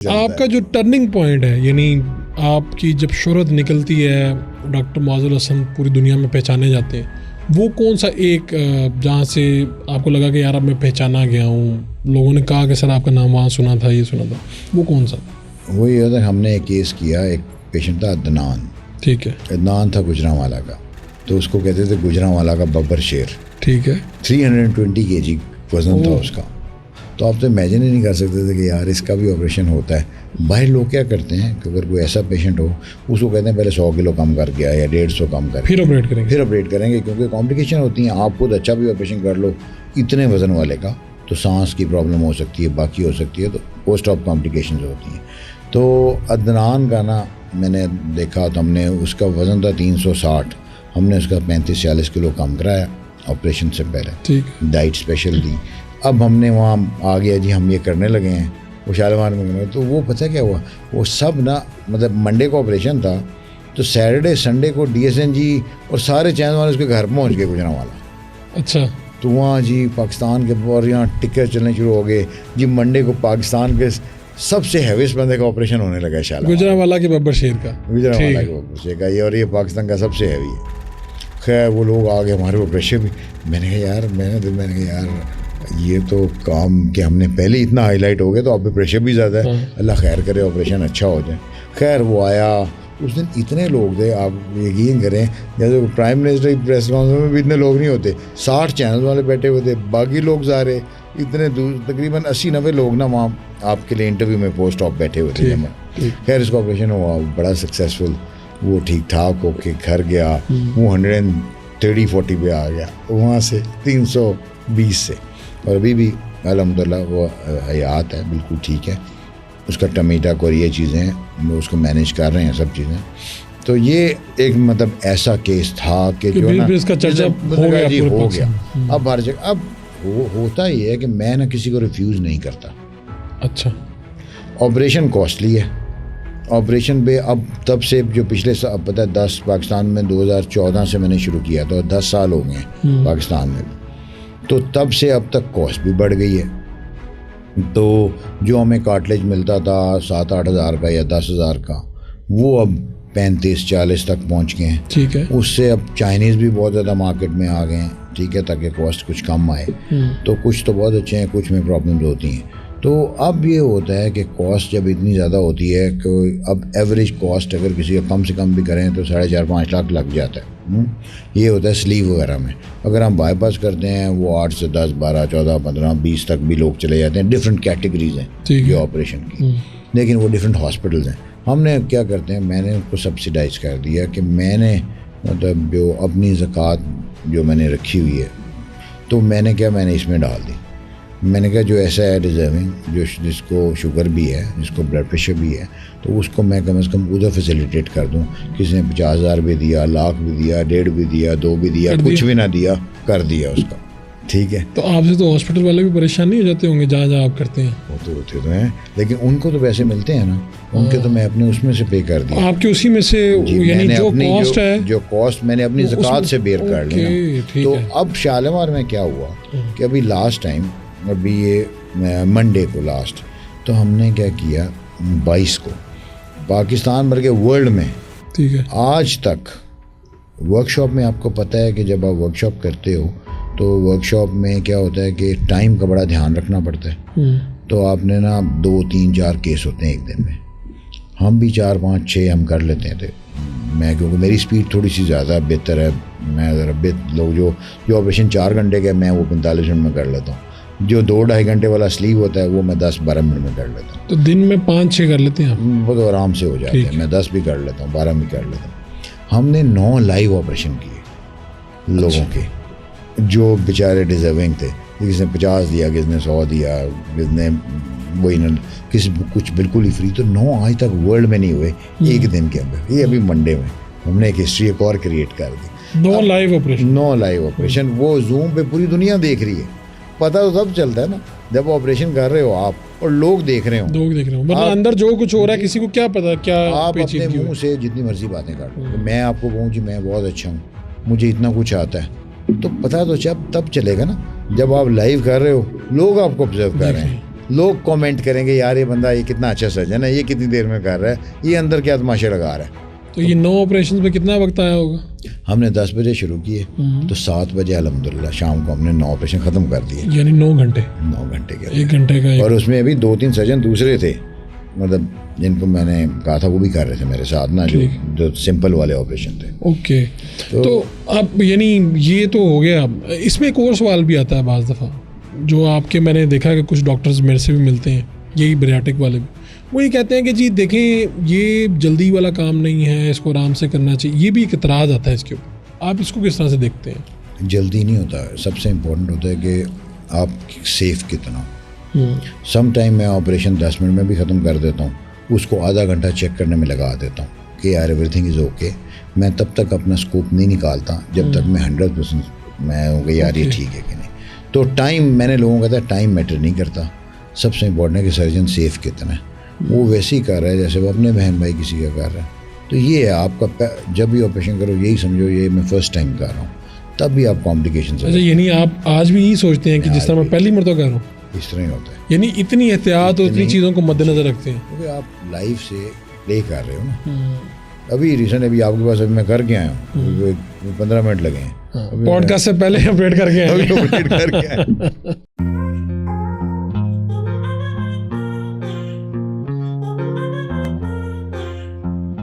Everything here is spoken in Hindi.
आपका जो टर्निंग पॉइंट है, यानी आपकी जब शोहरत निकलती है, डॉक्टर मुआज़्ज़ल हसन पूरी दुनिया में पहचाने जाते हैं, वो कौन सा एक जहाँ से आपको लगा कि यार अब मैं पहचाना गया हूँ, लोगों ने कहा कि सर आपका नाम वहाँ सुना था, ये सुना था, वो कौन सा? वो ये था, हमने एक केस किया, एक पेशेंट था अदनान। ठीक है। अदनान था गुजरांवाला का, तो उसको कहते थे गुजरांवाला का बब्बर शेर। ठीक है। 320 kg वजन था उसका। तो आप तो इमेजिन ही नहीं कर सकते थे कि यार इसका भी ऑपरेशन होता है। बाहर लोग क्या करते हैं कि अगर कोई ऐसा पेशेंट हो, उसको कहते हैं पहले 100 किलो कम कर गया या 150 कम कर, फिर ऑपरेट करेंगे, क्योंकि कॉम्प्लिकेशन होती हैं। आप खुद अच्छा भी ऑपरेशन कर लो इतने वजन वाले का, तो सांस की प्रॉब्लम हो सकती है, बाकी हो सकती है, तो पोस्ट ऑप कॉम्प्लिकेशन होती हैं। तो अदनान का ना मैंने देखा, तो हमने उसका वज़न था 360, हमने उसका 35-40 किलो कम कराया ऑपरेशन से पहले। ठीक। डाइट स्पेशल दी। अब हमने वहाँ आ गया जी, हम ये करने लगे हैं वो शालीमार में। तो वो पता क्या हुआ, वो सब ना मतलब मंडे को ऑपरेशन था, तो सैटरडे संडे को DSNG और सारे चैनल वाले उसके घर पहुँच गए गुजरांवाला। अच्छा। तो वहाँ जी पाकिस्तान के और यहाँ टिकट चलने शुरू हो गए जी। मंडे को पाकिस्तान के सबसे हैवीस्ट बंदे का ऑपरेशन होने लगा शालीमार, गुजरांवाला के बब्बर शेर का। गुजरांवाला के बब्बर शेर का, ये और ये पाकिस्तान का सबसे हैवी है। खैर वो लोग आ गए हमारे को प्रेशर भी। मैंने कहा यार ये तो काम कि हमने पहले इतना हाईलाइट हो गया, तो आप पे प्रेशर भी ज़्यादा है। अल्लाह खैर करे, ऑपरेशन अच्छा हो जाए। खैर वो आया, उस दिन इतने लोग थे, आप यकीन करें, जैसे प्राइम मिनिस्टर की प्रेस कॉन्फ्रेंस में भी इतने लोग नहीं होते। 60 चैनल वाले बैठे हुए थे, बाकी लोग सारे इतने दूर, तकरीबन 80-90 लोग ना वहाँ आपके लिए इंटरव्यू में पोस्ट ऑप बैठे हुए थे। खैर इसका ऑपरेशन हुआ, बड़ा सक्सेसफुल, वो ठीक ठाक होके घर गया। वो 130-40 पे आ गया, वहाँ से 320 से, और अभी भी अल्हम्दुलिल्लाह वो हयात है, बिल्कुल ठीक है। उसका टमीटक और ये चीज़ें वो उसको मैनेज कर रहे हैं सब चीज़ें। तो ये एक मतलब ऐसा केस था कि जो ना इसका चर्चा हो गया। अब हर जगह अब होता ही है कि मैं ना किसी को रिफ्यूज़ नहीं करता। अच्छा। ऑपरेशन कॉस्टली है, ऑपरेशन पे अब तब से जो पिछले साल पता है 10 पाकिस्तान में 2014 से मैंने शुरू किया, तो 10 साल हो गए हैं पाकिस्तान में, तो तब से अब तक कॉस्ट भी बढ़ गई है। तो जो हमें कार्टिलेज मिलता था 7-8 हज़ार का या 10 हज़ार का, वो अब 35-40 तक पहुंच गए हैं। ठीक है। उससे अब चाइनीज़ भी बहुत ज़्यादा मार्केट में आ गए हैं, ठीक है, ताकि कॉस्ट कुछ कम आए। तो कुछ तो बहुत अच्छे हैं, कुछ में प्रॉब्लम्स होती हैं। तो अब ये होता है कि कॉस्ट जब इतनी ज़्यादा होती है कि अब एवरेज कॉस्ट अगर किसी का कम से कम भी करें तो 4.5-5 लाख लग जाता है। ये होता है स्लीव वगैरह में। अगर हम बाईपास करते हैं वो 8 से 10, 12, 14, 15, 20 तक भी लोग चले जाते हैं। डिफरेंट कैटेगरीज हैं ये ऑपरेशन की, लेकिन वो डिफरेंट हॉस्पिटल्स हैं। हमने क्या करते हैं, मैंने उनको सब्सिडाइज कर दिया कि मैंने मतलब जो अपनी ज़कात जो मैंने रखी हुई है, तो मैंने इसमें डाल दी। मैंने कहा जो ऐसा है डिज़र्विंग, जो जिसको शुगर भी है, जिसको ब्लड प्रेशर भी है, तो उसको मैं कम से कम उधर फैसिलिटेट कर दूं। किसी ने 50,000 भी दिया, लाख भी दिया, 1.5 भी दिया, 2 भी दिया, कुछ भी ना दिया, कर दिया उसका। ठीक है। तो आपसे तो हॉस्पिटल वाले भी परेशान नहीं हो जाते होंगे जहाँ आप करते हैं? वो तो होते तो हैं, लेकिन उनको तो पैसे मिलते हैं ना, उनके तो मैं अपने उसमें से पे कर दिया। आपके उसी में से, यानी जो कॉस्ट है, जो कॉस्ट मैंने अपनी ज़कात से बेयर कर लिया। तो अब शालीमार में क्या हुआ कि अभी लास्ट टाइम, अभी ये मंडे को लास्ट, तो हमने क्या किया, 22 को पाकिस्तान भर के वर्ल्ड में, ठीक है, आज तक वर्कशॉप में, आपको पता है कि जब आप वर्कशॉप करते हो तो वर्कशॉप में क्या होता है कि टाइम का बड़ा ध्यान रखना पड़ता है। तो आपने ना 2, 3, 4 केस होते हैं एक दिन में, हम भी 4, 5, 6 हम कर लेते थे। मैं क्योंकि मेरी स्पीड थोड़ी सी ज़्यादा बेहतर है, मैं ज़रा लोग जो ऑपरेशन 4 घंटे का मैं वो 45 मिनट में कर लेता हूँ। जो 2-2.5 घंटे वाला स्लीव होता है वो मैं 10-12 मिनट में कर लेता हूँ। तो दिन में 5-6 कर लेते हैं आप? वो तो आराम से हो जाते हैं। मैं 10 भी कर लेता हूँ, 12 भी कर लेता हूँ। हमने 9 लाइव ऑपरेशन किए लोगों के, जो बेचारे डिजर्विंग थे। किसी ने 50 दिया, किसी ने 100 दिया, किसी ने वही ना, किसी कुछ बिल्कुल ही फ्री। तो 9 आज तक वर्ल्ड में नहीं हुए एक दिन के अंदर। ये अभी मंडे में हमने एक हिस्ट्री एक और क्रिएट कर दी। 9 लाइव ऑपरेशन, वो जूम पे पूरी दुनिया देख रही है। पता तो तब चलता है ना जब ऑपरेशन कर रहे हो आप और लोग देख रहे हो। मतलब अंदर जो कुछ हो रहा है किसी को क्या पता, क्या आप अपने मुंह से जितनी मर्जी बातें कर लो। मैं आपको कहूँ जी मैं बहुत अच्छा हूँ, मुझे इतना कुछ आता है, तो पता तो तब चलेगा ना जब आप लाइव कर रहे हो, लोग आपको ऑब्जर्व कर रहे हैं। लोग कमेंट करेंगे यार ये बंदा ये कितना अच्छा सर्जन है, ये कितनी देर में कर रहा है, ये अंदर क्या तमाशे लगा रहा है। तो ये 9 ऑपरेशन में कितना वक्त आया होगा? हमने 10 बजे शुरू किए तो 7 बजे अल्हम्दुलिल्लाह शाम को हमने 9 ऑपरेशन ख़त्म कर दिए। यानी 9 घंटे? 9 घंटे के 1 घंटे का। और उसमें अभी 2-3 सर्जन दूसरे थे, मतलब जिनको मैंने कहा था वो भी कर रहे थे मेरे साथ ना, जो सिंपल वाले ऑपरेशन थे। ओके। तो अब यानी ये तो हो गया, इसमें एक और सवाल भी आता है बाज़ दफ़ा, जो आपके मैंने देखा कि कुछ डॉक्टर्स मेरे से भी मिलते हैं, यही बरियाटिक वाले भी, वो ये कहते हैं कि जी देखें ये जल्दी वाला काम नहीं है, इसको आराम से करना चाहिए। ये भी एक इतराज़ आता है इसके ऊपर, आप इसको किस तरह से देखते हैं? जल्दी नहीं होता है, सबसे इम्पोर्टेंट होता है कि आप सेफ़ कितना। सम टाइम मैं ऑपरेशन 10 मिनट में भी ख़त्म कर देता हूँ, उसको आधा घंटा चेक करने में लगा देता हूँ कि यार एवरीथिंग इज़ ओके। मैं तब तक अपना स्कोप नहीं निकालता जब तक मैं 100% मैं हूँ कि यार ये ठीक है कि नहीं। तो टाइम, मैंने लोगों को कहता है टाइम मैटर नहीं करता, सबसे इम्पोर्टेंट है कि सर्जन सेफ़ कितना है। वो वैसे ही कर रहा है जैसे वो अपने बहन भाई किसी का कर रहा है। तो ये है आपका, जब भी ऑपरेशन करो यही समझो ये मैं फर्स्ट टाइम कर रहा हूँ, तब भी आप कॉम्प्लिकेशन। अच्छा, यानी आप आज भी यही सोचते हैं कि जिस तरह मैं पहली मरतबा कर रहा हूँ इस तरह ही होता है, यानी इतनी एहतियात और इतनी चीज़ों को मद्देनजर रखते हैं क्योंकि आप लाइफ से प्ले कर रहे हो ना। अभी रिसेंट अभी आपके पास अभी मैं करके आया हूँ, 15 मिनट लगे हैं पॉडकास्ट से पहले अपडेट करके अपडेट करके आया।